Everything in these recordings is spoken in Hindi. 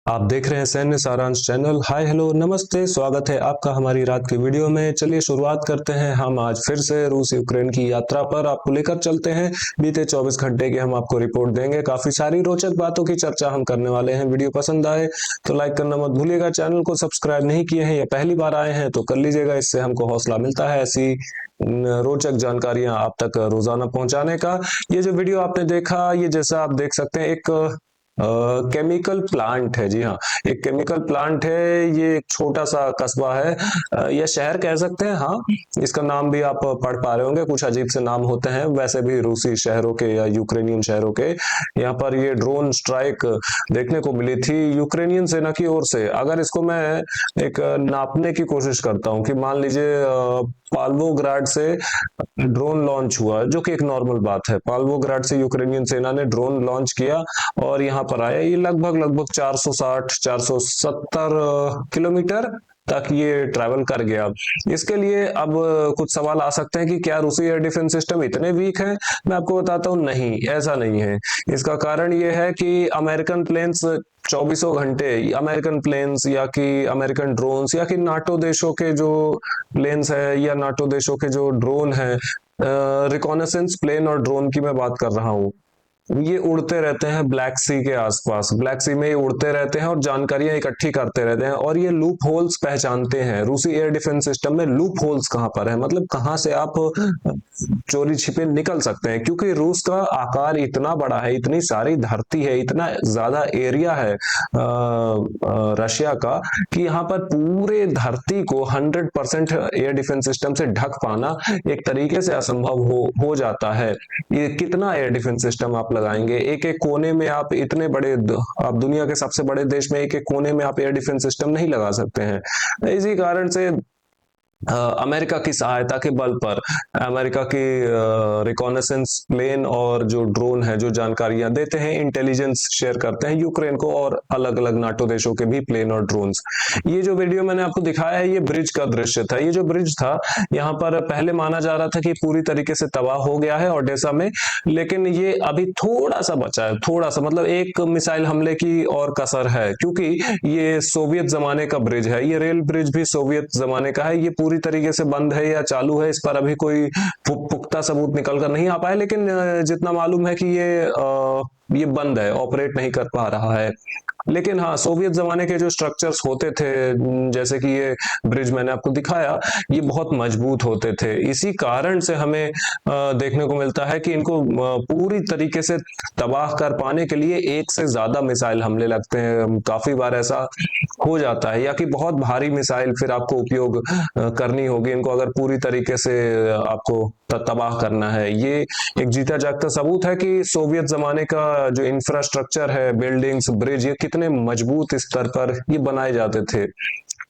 आप देख रहे हैं सैन्य सारांश चैनल। हाय हेलो नमस्ते, स्वागत है आपका हमारी रात की वीडियो में। चलिए शुरुआत करते हैं। हम आज फिर से रूस यूक्रेन की यात्रा पर आपको लेकर चलते हैं। बीते 24 घंटे की हम आपको रिपोर्ट देंगे। काफी सारी रोचक बातों की चर्चा हम करने वाले हैं। वीडियो पसंद आए तो लाइक करना मत भूलिएगा। चैनल को सब्सक्राइब नहीं किए हैं या पहली बार आए हैं तो कर लीजिएगा, इससे हमको हौसला मिलता है ऐसी रोचक जानकारियां आप तक रोजाना पहुंचाने का। ये जो वीडियो आपने देखा, ये जैसा आप देख सकते हैं एक केमिकल प्लांट है। जी हाँ, एक केमिकल प्लांट है। ये एक छोटा सा कस्बा है या शहर कह सकते हैं। हाँ, इसका नाम भी आप पढ़ पा रहे होंगे, कुछ अजीब से नाम होते हैं वैसे भी रूसी शहरों के या यूक्रेनियन शहरों के। यहाँ पर ये ड्रोन स्ट्राइक देखने को मिली थी यूक्रेनियन सेना की ओर से। अगर इसको मैं एक नापने की कोशिश करता हूँ कि मान लीजिए पाल्वोग्राड से ड्रोन लॉन्च हुआ, जो कि एक नॉर्मल बात है। पाल्वोग्राड से यूक्रेनियन सेना ने ड्रोन लॉन्च किया और यहाँ पर आया। ये लगभग 460 470 किलोमीटर तक ये ट्रैवल कर गया। इसके लिए अब कुछ सवाल आ सकते हैं कि क्या रूसी एयर डिफेंस सिस्टम इतने वीक हैं। मैं आपको बताता हूँ, नहीं, ऐसा नहीं है। इसका कारण ये है कि अमेरिकन प्लेन्स चौबीसों घंटे, अमेरिकन प्लेन्स या कि अमेरिकन ड्रोन्स या कि नाटो देशों के जो प्लेन्स है या नाटो देशों के जो ड्रोन है, रिकॉनेसेंस प्लेन और ड्रोन की मैं बात कर रहा हूँ, ये उड़ते रहते हैं ब्लैक सी के आसपास। ब्लैक सी में ये उड़ते रहते हैं और जानकारियां इकट्ठी करते रहते हैं और ये लूप होल्स पहचानते हैं। रूसी एयर डिफेंस सिस्टम में लूप होल्स कहाँ पर है, मतलब कहाँ से आप चोरी छिपे निकल सकते हैं, क्योंकि रूस का आकार इतना बड़ा है, इतनी सारी धरती है, इतना ज्यादा एरिया है रशिया का, कि यहाँ पर पूरे धरती को 100% एयर डिफेंस सिस्टम से ढक पाना एक तरीके से असंभव हो जाता है। ये कितना एयर डिफेंस सिस्टम आप लगाएंगे एक एक कोने में? आप इतने बड़े, आप दुनिया के सबसे बड़े देश में एक एक कोने में आप एयर डिफेंस सिस्टम नहीं लगा सकते हैं। इसी कारण से अमेरिका की सहायता के बल पर अमेरिका के रिकॉनेसेंस प्लेन और जो ड्रोन है, जो जानकारियां देते हैं, इंटेलिजेंस शेयर करते हैं यूक्रेन को और अलग अलग नाटो देशों के भी प्लेन और ड्रोन्स। ये जो वीडियो मैंने आपको दिखाया है, ये ब्रिज का दृश्य था। ये जो ब्रिज था, यहाँ पर पहले माना जा रहा था कि पूरी तरीके से तबाह हो गया है ओडेसा में, लेकिन ये अभी थोड़ा सा बचा है, थोड़ा सा, मतलब एक मिसाइल हमले की और कसर है, क्योंकि ये सोवियत जमाने का ब्रिज है। ये रेल ब्रिज भी सोवियत जमाने का है। ये पूरी तरीके से बंद है या चालू है, इस पर अभी कोई पुख्ता सबूत निकल कर नहीं आ पाया, लेकिन जितना मालूम है कि ये बंद है, ऑपरेट नहीं कर पा रहा है। लेकिन हाँ, सोवियत जमाने के जो स्ट्रक्चर्स होते थे, जैसे कि ये ब्रिज मैंने आपको दिखाया, ये बहुत मजबूत होते थे। इसी कारण से हमें देखने को मिलता है कि इनको पूरी तरीके से तबाह कर पाने के लिए एक से ज्यादा मिसाइल हमले लगते हैं। काफी बार ऐसा हो जाता है, या कि बहुत भारी मिसाइल फिर आपको उपयोग करनी होगी इनको, अगर पूरी तरीके से आपको तबाह करना है। ये एक जीता जागता सबूत है कि सोवियत जमाने का जो इंफ्रास्ट्रक्चर है, बिल्डिंग्स, ब्रिज, ये कितने मजबूत स्तर पर ये बनाए जाते थे।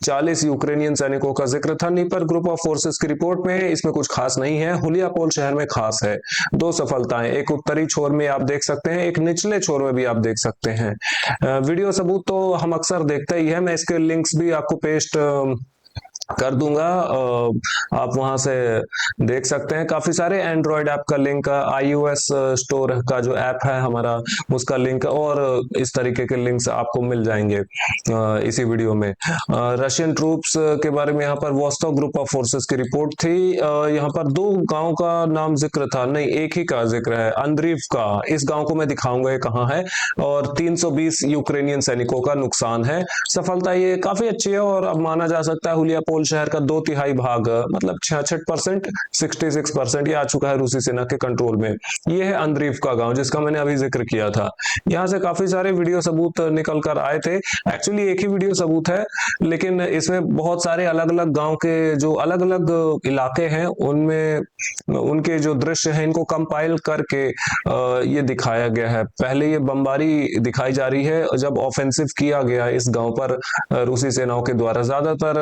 40 यूक्रेनियन सैनिकों का जिक्र था नीपर ग्रुप ऑफ फोर्सेस की रिपोर्ट में। इसमें कुछ खास नहीं है। हुलियापोल शहर में खास है। 2 सफलताएं, एक उत्तरी छोर में आप देख सकते हैं, एक निचले छोर में भी आप देख सकते हैं। वीडियो सबूत तो हम अक्सर देखते ही है। मैं इसके लिंक्स भी आपको पेस्ट कर दूंगा, आप वहां से देख सकते हैं। काफी सारे एंड्रॉयड ऐप का लिंक, iOS स्टोर का जो ऐप है हमारा, उसका लिंक और इस तरीके के लिंक्स आपको मिल जाएंगे इसी वीडियो में। रशियन ट्रूप्स के बारे में यहाँ पर वॉस्टो ग्रुप ऑफ फोर्सेस की रिपोर्ट थी। यहाँ पर 2 गांव का नाम जिक्र था, नहीं, एक ही का जिक्र है, अंद्रीव का। इस गांव को मैं दिखाऊंगा ये कहाँ है। और 320 यूक्रेनियन सैनिकों का नुकसान है। सफलता ये काफी अच्छी है और अब माना जा सकता है हुलियापोल शहर का 2/3 भाग, मतलब 66%, 66% ये आ चुका है रूसी सेना के कंट्रोल में। ये है अंद्रीव का गांव, जिसका मैंने अभी जिक्र किया था। यहाँ से काफी सारे वीडियो सबूत निकल कर आए थे। एक्चुअली एक ही वीडियो सबूत है, लेकिन इसमें बहुत सारे अलग अलग गांव के जो अलग अलग इलाके हैं, उनमें उनके जो दृश्य हैं, इनको कंपाइल करके ये दिखाया गया है। पहले ये बमबारी दिखाई जा रही है जब ऑफेंसिव किया गया इस गांव पर रूसी सेनाओं के द्वारा। ज्यादातर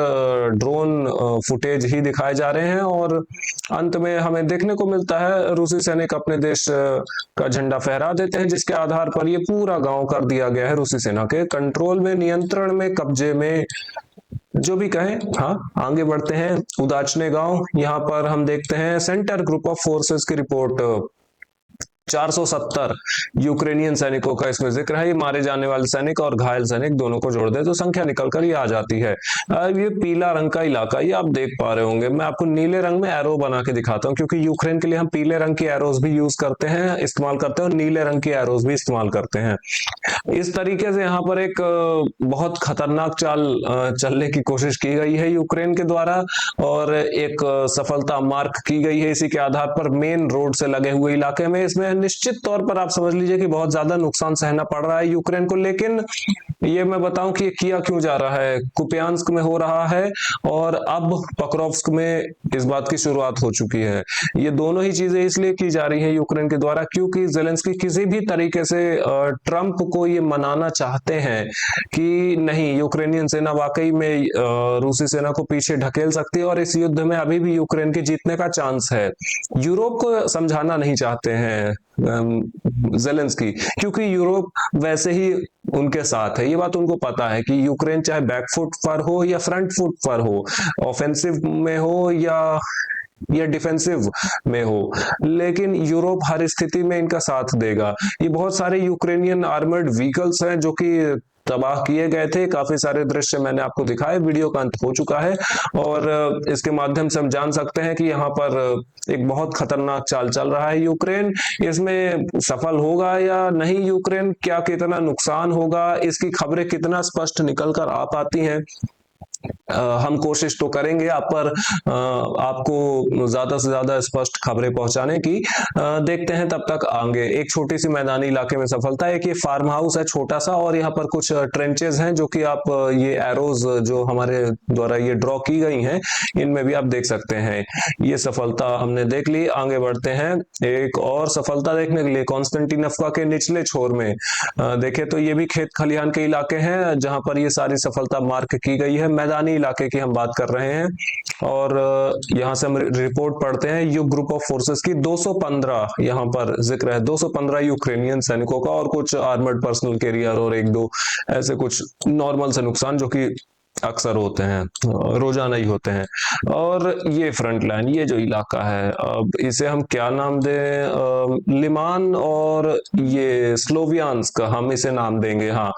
ड्रोन फुटेज ही दिखाए जा रहे हैं और अंत में हमें देखने को मिलता है रूसी सैनिक अपने देश का झंडा फहरा देते हैं, जिसके आधार पर ये पूरा गांव कर दिया गया है रूसी सेना के कंट्रोल में, नियंत्रण में, कब्जे में, जो भी कहें। हाँ, आगे बढ़ते हैं। उदाचने गांव, यहाँ पर हम देखते हैं सेंटर ग्रुप ऑफ फोर्सेस की रिपोर्ट। 470 यूक्रेनियन सैनिकों का इसमें जिक्र है। ये मारे जाने वाले सैनिक और घायल सैनिक दोनों को जोड़ दे तो संख्या निकल कर ये आ जाती है। ये पीला रंग का इलाका, ये आप देख पा रहे होंगे। मैं आपको नीले रंग में एरो बना के दिखाता हूँ, क्योंकि यूक्रेन के लिए हम पीले रंग की एरोज भी यूज करते हैं, इस्तेमाल करते हैं, और नीले रंग की एरोज भी इस्तेमाल करते हैं। इस तरीके से यहाँ पर एक बहुत खतरनाक चाल चलने की कोशिश की गई है यूक्रेन के द्वारा, और एक सफलता मार्क की गई है इसी के आधार पर मेन रोड से लगे हुए इलाके में। इसमें निश्चित तौर पर आप समझ लीजिए कि बहुत ज्यादा नुकसान सहना पड़ रहा है यूक्रेन को, लेकिन ये मैं बताऊं कि ये किया क्यों जा रहा है। कुपियांस्क में हो रहा है और अब पक्रोव्स्क में इस बात की शुरुआत हो चुकी है। ये दोनों ही चीजें इसलिए की जा रही है यूक्रेन के द्वारा क्योंकि जेलेंस्की किसी भी तरीके से ट्रंप को ये मनाना चाहते हैं कि नहीं, यूक्रेनियन सेना वाकई में रूसी सेना को पीछे ढकेल सकती है और इस युद्ध में अभी भी यूक्रेन के जीतने का चांस है। यूरोप को समझाना नहीं चाहते हैं जेलेंस्की, क्योंकि यूरोप वैसे ही उनके साथ है। ये बात उनको पता है कि यूक्रेन चाहे बैकफुट पर हो या फ्रंट फुट पर हो, ऑफेंसिव में हो या डिफेंसिव में हो, लेकिन यूरोप हर स्थिति में इनका साथ देगा। ये बहुत सारे यूक्रेनियन आर्मर्ड व्हीकल्स हैं जो कि तबाह किए गए थे। काफी सारे दृश्य मैंने आपको दिखाए, वीडियो का अंत हो चुका है और इसके माध्यम से हम जान सकते हैं कि यहाँ पर एक बहुत खतरनाक चाल चल रहा है यूक्रेन। इसमें सफल होगा या नहीं यूक्रेन, क्या कितना नुकसान होगा, इसकी खबरें कितना स्पष्ट निकल कर आ पाती हैं, हम कोशिश तो करेंगे आपको ज्यादा से ज्यादा स्पष्ट खबरें पहुंचाने की। देखते हैं तब तक आगे। एक छोटी सी मैदानी इलाके में सफलता है कि ये फार्म हाउस है छोटा सा, और यहाँ पर कुछ ट्रेंचेस हैं जो कि आप ये एरोज जो हमारे द्वारा ये ड्रॉ की गई हैं इनमें भी आप देख सकते हैं। ये सफलता हमने देख ली। आगे बढ़ते हैं एक और सफलता देखने के लिए कॉन्स्टेंटिनोव्का के निचले छोर में देखें तो ये भी खेत खलिहान के इलाके हैं जहां पर ये सारी सफलता मार्क की गई है। मैदानी इलाके की हम बात कर रहे हैं और यहां से हम रिपोर्ट पढ़ते हैं। युग ग्रुप ऑफ फोर्सेस की 215 यहां पर जिक्र है, 215 यूक्रेनियन सैनिकों का, और कुछ आर्मर्ड पर्सनल कैरियर और एक दो ऐसे कुछ नॉर्मल से नुकसान जो कि अक्सर होते हैं, रोजाना ही होते हैं। और ये फ्रंट लाइन, ये जो इलाका है, अब इसे हम क्या नाम दें, लिमान और ये स्लोवियांस्क हम इसे नाम देंगे। हाँ,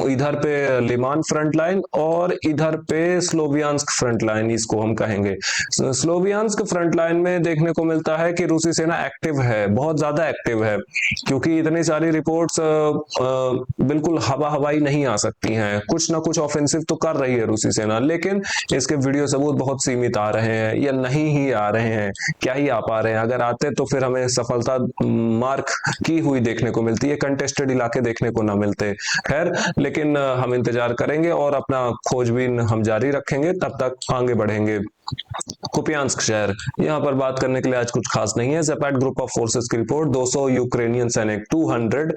इधर पे लिमान फ्रंट लाइन और इधर पे स्लोवियांस्क फ्रंट लाइन इसको हम कहेंगे। स्लोवियांस्क फ्रंट लाइन में देखने को मिलता है कि रूसी सेना एक्टिव है, बहुत ज्यादा एक्टिव है, क्योंकि इतनी सारी रिपोर्ट्स बिल्कुल हवाई नहीं आ सकती हैं। कुछ ना कुछ ऑफेंसिव तो कर रही है रूसी सेना, लेकिन इसके वीडियो सबूत बहुत सीमित आ रहे हैं या नहीं ही आ रहे हैं। क्या ही आ पा रहे हैं, अगर आते तो फिर हमें सफलता मार्क की हुई देखने को मिलती है, कंटेस्टेड इलाके देखने को ना मिलते। खैर, लेकिन हम इंतजार करेंगे और अपना खोजबीन हम जारी रखेंगे, तब तक आगे बढ़ेंगे। कुपियांस्क शहर, यहाँ पर बात करने के लिए आज कुछ खास नहीं है। ज़ेपैट ग्रुप ऑफ फोर्सेस की रिपोर्ट 200 यूक्रेनियन सैनिक, 200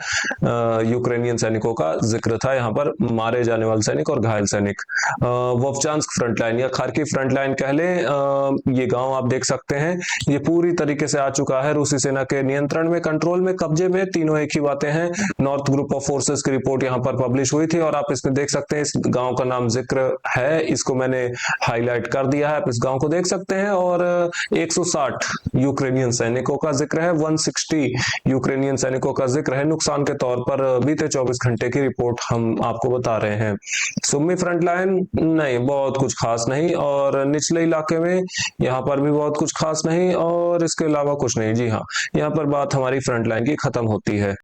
यूक्रेनियन सैनिकों का जिक्र था यहाँ पर, मारे जाने वाले सैनिक और घायल सैनिक। वोवचांस्क फ्रंट लाइन या खार्किव फ्रंट लाइन कह लें, ये गांव आप देख सकते हैं, ये पूरी तरीके से आ चुका है रूसी सेना के नियंत्रण में, कंट्रोल में, कब्जे में। तीनों एक ही बातें हैं। नॉर्थ ग्रुप ऑफ फोर्सेस की रिपोर्ट यहाँ पर पब्लिश हुई थी और आप इसमें देख सकते हैं, इस गांव का नाम जिक्र है, इसको मैंने हाईलाइट कर दिया है, आप इस गांव को देख सकते हैं। और 160 यूक्रेनियन सैनिकों का जिक्र है, 160 यूक्रेनियन सैनिकों का जिक्र है नुकसान के तौर पर। बीते 24 घंटे की रिपोर्ट हम आपको बता रहे हैं। सुमी फ्रंट लाइन नहीं, बहुत कुछ खास नहीं, और निचले इलाके में यहाँ पर भी बहुत कुछ खास नहीं, और इसके अलावा कुछ नहीं। जी हाँ, यहाँ पर बात हमारी फ्रंट लाइन की खत्म होती है।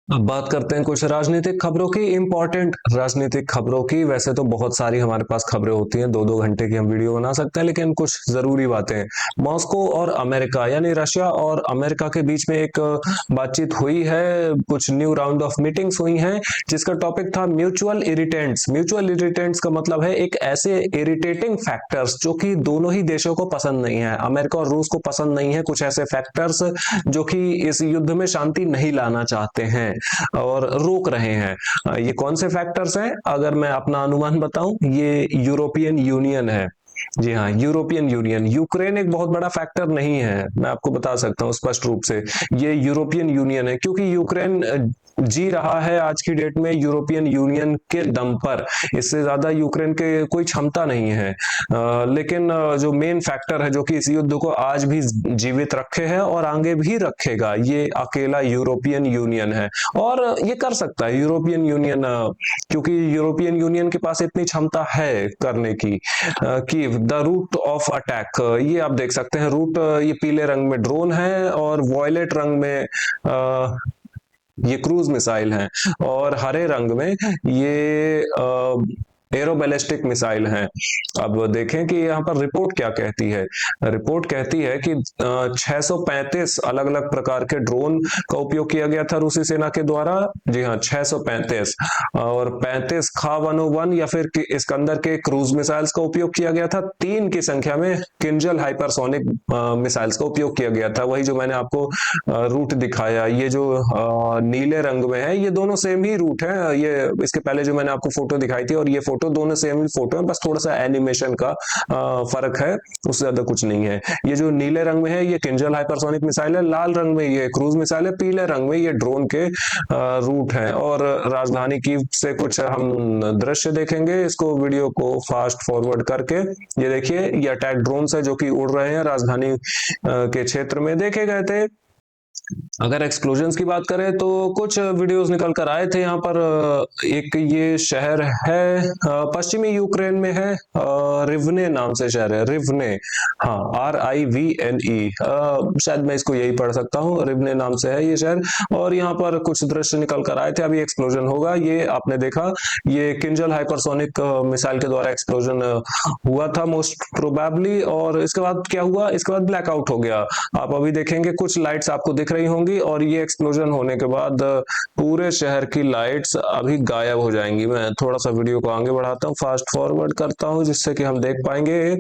अब बात करते हैं कुछ राजनीतिक खबरों की, इंपॉर्टेंट राजनीतिक खबरों की। वैसे तो बहुत सारी हमारे पास खबरें होती हैं, 2-2 घंटे की हम वीडियो बना सकते हैं, लेकिन कुछ जरूरी बातें। मॉस्को और अमेरिका यानी रशिया और अमेरिका के बीच में एक बातचीत हुई है, कुछ न्यू राउंड ऑफ मीटिंग्स हुई हैं, जिसका टॉपिक था म्यूचुअल इरिटेंट्स। म्यूचुअल इरिटेंट्स का मतलब है एक ऐसे इरिटेटिंग फैक्टर्स जो कि दोनों ही देशों को पसंद नहीं है, अमेरिका और रूस को पसंद नहीं है। कुछ ऐसे फैक्टर्स जो कि इस युद्ध में शांति नहीं लाना चाहते हैं और रोक रहे हैं। ये कौन से फैक्टर्स हैं? अगर मैं अपना अनुमान बताऊं, ये यूरोपियन यूनियन है। जी हाँ, यूरोपियन यूनियन। यूक्रेन एक बहुत बड़ा फैक्टर नहीं है, मैं आपको बता सकता हूँ स्पष्ट रूप से, ये यूरोपियन यूनियन है, क्योंकि यूक्रेन जी रहा है आज की डेट में यूरोपियन यूनियन के दम पर। इससे ज्यादा यूक्रेन के कोई क्षमता नहीं है। लेकिन जो मेन फैक्टर है जो कि इस युद्ध को आज भी जीवित रखे है और आगे भी रखेगा, ये अकेला यूरोपियन यूनियन है। और ये कर सकता है यूरोपियन यूनियन, क्योंकि यूरोपियन यूनियन के पास इतनी क्षमता है करने की। कि द रूट ऑफ अटैक, ये आप देख सकते हैं रूट, ये पीले रंग में ड्रोन है और वॉयलेट रंग में ये क्रूज मिसाइल हैं, और हरे रंग में ये एरो बैलिस्टिक मिसाइल हैं। अब देखें कि यहाँ पर रिपोर्ट क्या कहती है। रिपोर्ट कहती है कि 635 अलग अलग प्रकार के ड्रोन का उपयोग किया गया था रूसी सेना के द्वारा। जी हाँ, 635, और 35 खा 101 या फिर इस्कंदर के क्रूज मिसाइल्स का उपयोग किया गया था। 3 की संख्या में किंजल हाइपरसोनिक मिसाइल्स का उपयोग किया गया था। वही जो मैंने आपको रूट दिखाया, ये जो नीले रंग में है, ये दोनों सेम ही रूट है। ये इसके पहले जो मैंने आपको फोटो दिखाई थी और ये फोटो, दोनों सेम ही फोटो है, बस थोड़ा सा एनिमेशन का फर्क है, उससे ज्यादा कुछ नहीं है। ये जो नीले रंग में है ये किंजल हाइपरसोनिक मिसाइल है, लाल रंग में ये क्रूज मिसाइल है, पीले रंग में ये ड्रोन के रूट है। और राजधानी कीव से कुछ हम दृश्य देखेंगे, इसको वीडियो को फास्ट फॉरवर्ड करके। ये देखिए, ये अटैक ड्रोन है जो कि उड़ रहे हैं, राजधानी के क्षेत्र में देखे गए थे। अगर एक्सप्लोजन्स की बात करें तो कुछ वीडियोस निकल कर आए थे यहाँ पर। एक ये शहर है, पश्चिमी यूक्रेन में है, रिवने नाम से शहर है, रिवने, हाँ, RIVNE, शायद मैं इसको यही पढ़ सकता हूँ, रिवने नाम से है ये शहर। और यहाँ पर कुछ दृश्य निकल कर आए थे, अभी एक्सप्लोजन होगा, ये आपने देखा, ये किंजल हाइपरसोनिक मिसाइल के द्वारा एक्सप्लोजन हुआ था मोस्ट प्रोबेबली। और इसके बाद क्या हुआ, इसके बाद ब्लैकआउट हो गया। आप अभी देखेंगे कुछ लाइट्स आपको दिख रही होंगी, और ये एक्सप्लोजन होने के बाद पूरे शहर की लाइट्स अभी गायब हो जाएंगी। मैं थोड़ा सा वीडियो को आगे बढ़ाता हूँ, फास्ट फॉरवर्ड करता हूँ, जिससे कि हम देख पाएंगे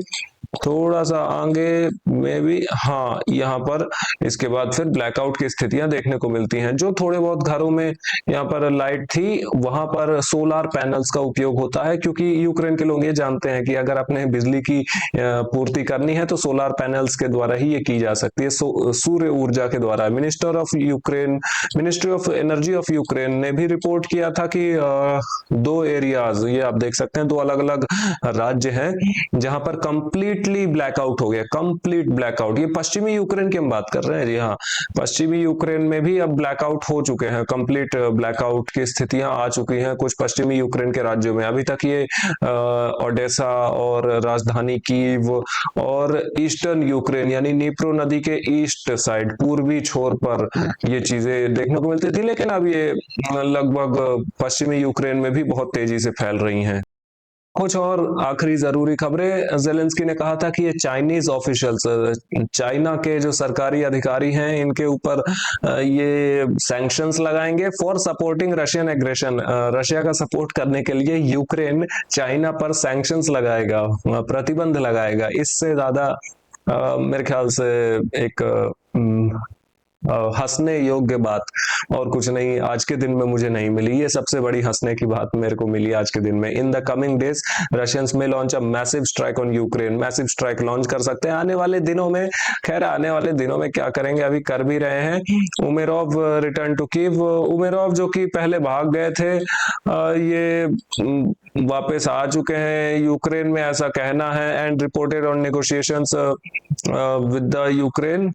थोड़ा सा आगे में भी। हाँ, यहाँ पर इसके बाद फिर ब्लैकआउट की स्थितियां देखने को मिलती हैं। जो थोड़े बहुत घरों में यहाँ पर लाइट थी, वहां पर सोलार पैनल्स का उपयोग होता है, क्योंकि यूक्रेन के लोग ये जानते हैं कि अगर अपने बिजली की पूर्ति करनी है तो सोलार पैनल्स के द्वारा ही ये की जा सकती है, सूर्य ऊर्जा के द्वारा। Ministry of energy of Ukraine ने भी रिपोर्ट किया था कि 2 एरियाज, ये आप देख सकते हैं, 2 अलग अलग राज्य हैं जहां पर कंप्लीटली ब्लैकआउट हो गया, कंप्लीट ब्लैकआउट। ये पश्चिमी यूक्रेन की हम बात कर रहे हैं, जी हाँ, पश्चिमी यूक्रेन में भी अब ब्लैकआउट हो चुके हैं, कंप्लीट ब्लैकआउट की स्थितियां आ चुकी हैं कुछ पश्चिमी यूक्रेन के राज्यों में। अभी तक ये ओडेसा और राजधानी कीव और ईस्टर्न यूक्रेन यानी नीप्रो नदी के ईस्ट साइड, पूर्वी छोर पर ये चीजें देखने को मिलती थी, लेकिन अब ये लगभग पश्चिमी यूक्रेन में भी बहुत तेजी से फैल रही हैं। कुछ और आखिरी जरूरी खबरें, जेलेंस्की ने कहा था कि ये चाइनीज ऑफिशियल्स, चाइना के जो सरकारी अधिकारी हैं, इनके ऊपर ये सैंक्शंस लगाएंगे for supporting Russian aggression. Russia का सपोर्ट करने के लिए यूक्रेन चाइना पर सैंक्शंस लगाएगा, प्रतिबंध लगाएगा। इससे ज्यादा मेरे ख्याल से एक हंसने योग्य बात और कुछ नहीं आज के दिन में मुझे नहीं मिली। ये सबसे बड़ी हंसने की बात मेरे को मिली आज के दिन में। In the coming days Russians में launch a massive strike on Ukraine. Massive strike launch कर सकते हैं आने वाले दिनों में। खैर, आने वाले दिनों में क्या करेंगे, अभी कर भी रहे हैं। Umerov return to Kyiv. Umerov जो कि पहले भाग गए थे, ये वापस आ चुके हैं यूक्रेन में, ऐसा कहना है। And reported on negotiations with the Ukraine.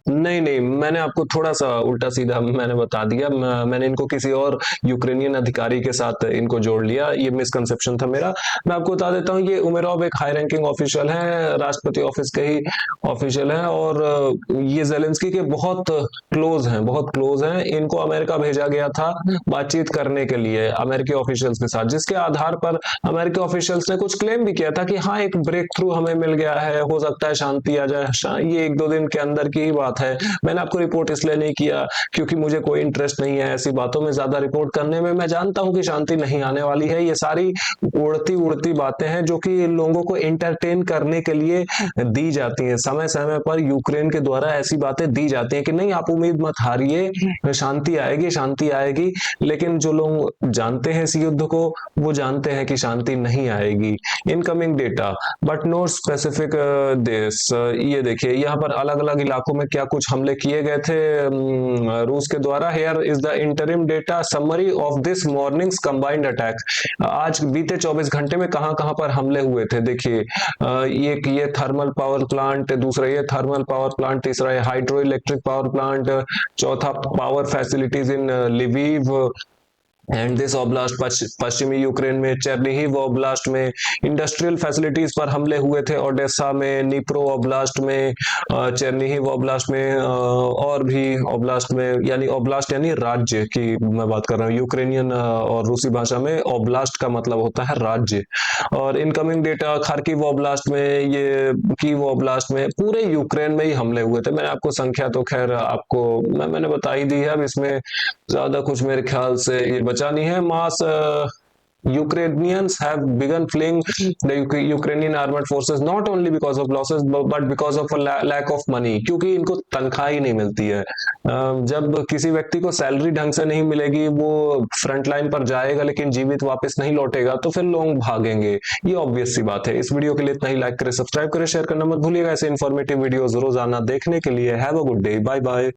नहीं नहीं, मैंने आपको थोड़ा सा उल्टा सीधा मैंने बता दिया। मैंने इनको किसी और यूक्रेनियन अधिकारी के साथ इनको जोड़ लिया, ये मिसकंसेप्शन था मेरा। मैं आपको बता देता हूँ, ये उमेरोव एक हाई रैंकिंग ऑफिशियल है, राष्ट्रपति ऑफिस के ही ऑफिशियल है, और ये जेलेंस्की के बहुत क्लोज हैं, बहुत क्लोज हैं। इनको अमेरिका भेजा गया था बातचीत करने के लिए अमेरिकी ऑफिशियल्स के साथ, जिसके आधार पर अमेरिकी ऑफिशियल्स ने कुछ क्लेम भी किया था कि हाँ, एक ब्रेक थ्रू हमें मिल गया है, हो सकता है शांति आ जाए। ये 1-2 दिन के अंदर की बात है। मैंने आपको रिपोर्ट इसलिए नहीं किया क्योंकि मुझे कोई इंटरेस्ट नहीं है ऐसी बातों में ज्यादा रिपोर्ट करने में। मैं जानता हूं कि शांति नहीं आने वाली है। ये सारी उड़ती उड़ती बातें हैं जो कि लोगों को एंटरटेन करने के लिए दी जाती हैं। समय समय पर यूक्रेन के द्वारा ऐसी बातें दी जाती हैं कि नहीं, आप उम्मीद मत हारिए, शांति आएगी, शांति आएगी। लेकिन जो लोग जानते हैं इस युद्ध को, वो जानते हैं कि शांति नहीं आएगी। Incoming data but no specific देश। ये देखिए, यहाँ पर अलग अलग इलाकों में में क्या कुछ हमले किए गए थे रूस के द्वारा। Here is the interim data summary of this mornings combined attack. आज बीते 24 घंटे में कहां कहां पर हमले हुए थे देखिए। ये थर्मल पावर प्लांट, दूसरा ये थर्मल पावर प्लांट, तीसरा है हाइड्रो इलेक्ट्रिक पावर प्लांट, चौथा power facilities in Lviv and this oblast, पश्चिमी यूक्रेन में चेर्निहिव ओब्लास्ट में इंडस्ट्रियल फैसिलिटीज पर हमले हुए थे, ओडेसा में, निप्रो ओब्लास्ट में, चेर्निहिव ओब्लास्ट में, और भी ओब्लास्ट में, यानी ओब्लास्ट यानी राज्य की मैं बात कर रहा हूँ। यूक्रेनियन और रूसी भाषा में ओब्लास्ट का मतलब होता है राज्य। और इनकमिंग डेटा खार्किव ओब्लास्ट में, ये कीव ओब्लास्ट में, पूरे यूक्रेन में ही हमले हुए थे। मैंने आपको संख्या तो खैर आपको मैंने बता ही दी है, अब इसमें ज्यादा कुछ मेरे ख्याल से ये बचा नहीं है। मास Ukrainians have begun fleeing the Ukrainian armed forces not only because of losses but because of a lack of money, क्योंकि इनको तनख्वाह ही नहीं मिलती है। जब किसी व्यक्ति को सैलरी ढंग से नहीं मिलेगी, वो फ्रंट लाइन पर जाएगा लेकिन जीवित वापस नहीं लौटेगा, तो फिर लोग भागेंगे। ये ऑब्वियस सी बात है। इस वीडियो के लिए इतना ही। लाइक करें, सब्सक्राइब करें, शेयर करना मत भूलिएगा। ऐसे इन्फॉर्मेटिव वीडियोस रोजाना देखने के लिए। Have a good day, bye bye.